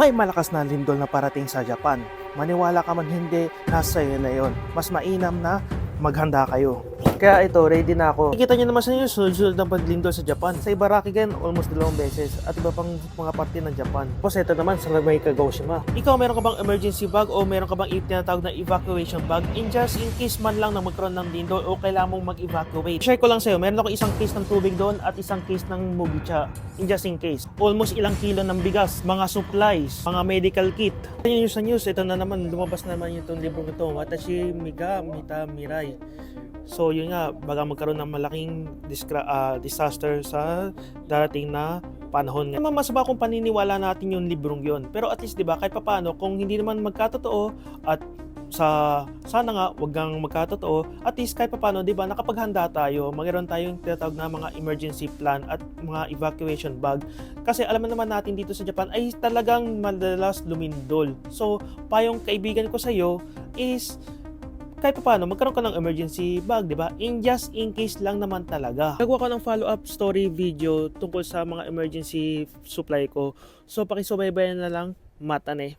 May malakas na lindol na parating sa Japan. Maniwala ka man hindi, nasa iyo na yun. Mas mainam na maghanda kayo. Kaya ito, ready na ako. Kita nyo naman sa inyo, sunod-sunod ng paglindol sa Japan. Sa Ibarakigan, almost 2 beses. At iba pang mga parte ng Japan. Tapos ito naman sa may Kagoshima. Ikaw, meron ka bang emergency bag o meron ka bang tinatawag na evacuation bag? In just in case man lang na magkaroon ng lindol o kailangan mong mag-evacuate. Share ko lang sa'yo, meron ako isang case ng tubig doon at isang case ng mugicha. In just in case. Almost ilang kilo ng bigas, mga supplies, mga medical kit. Ayun yung sa news, ito na naman, lumabas na naman yung libro nito. Watashi Miga Mita Mirai. So yun nga, baga magkaroon ng malaking disaster sa darating na panahon. Naman mas ba kung paniniwala natin yung librong yun. Pero at least 'di ba, kahit papaano kung hindi naman magkatotoo at sana nga wag kang magkatotoo, at least kahit papaano 'di ba, nakapaghanda tayo. Magkaroon tayong tinatawag na mga emergency plan at mga evacuation bag. Kasi alam naman natin dito sa Japan ay talagang madalas lumindol. So payong kaibigan ko sa iyo is kahit pa paano, magkaroon ka ng emergency bag, di ba? In just in case lang naman talaga. Nagawa ko ng follow-up story video tungkol sa mga emergency supply ko. So, pakisubaybayan na lang, Matane.